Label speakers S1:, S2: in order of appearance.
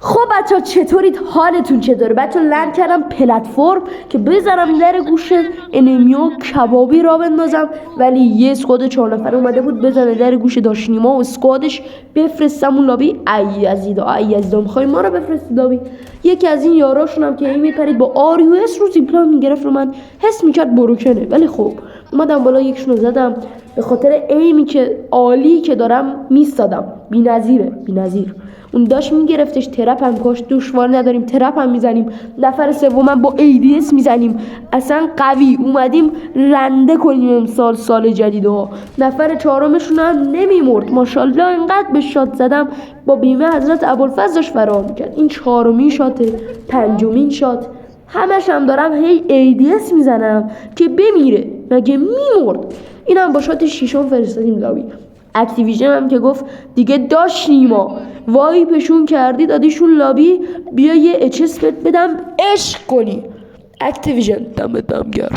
S1: خب بچه چطورید؟ حالتون چطوره؟ بچه لند کردم پلتفرم که بزنم در گوش انمیو کبابی را بندازم، ولی یه اسکواد 4 نفره اومده بود بزنه در گوش داشنیما و اسکوادش بفرستم اون لابی. ای یزیدا میخوای ما رو بفرستی لابی؟ یکی از این یاراشون هم که این میپرید با آریوس رو زیپلان میگرفت رو من حس میکرد بروکنه، ولی خب اومدم بالا یکشون رو زدم به خاطر ایمی که عالی که دارم میستادم. بی‌نظیر اون داشت میگرفتش، ترپ هم کاش دشوار نداریم، ترپ هم میزنیم، نفر سومم با ADS میزنیم، اصلا قوی اومدیم رنده کنیم امسال سال جدیدها. نفر چهارمشون هم نمیمرد ماشاءالله، انقدر به شات زدم با بیمه حضرت ابوالفضل داشت فرار میکرد. این چهارمین شاته، پنجمین شات، همش هم دارم هی ADS میزنم که بمیره، مگه میمرد؟ اینم با شات شیشم فرستادیم لابی. اکتیویژن هم که گفت دیگه داشتیما وایپشون کردی دادیشون لابی، بیا یه اچس بدم عشق کنی. اکتیویژن دمت گرم.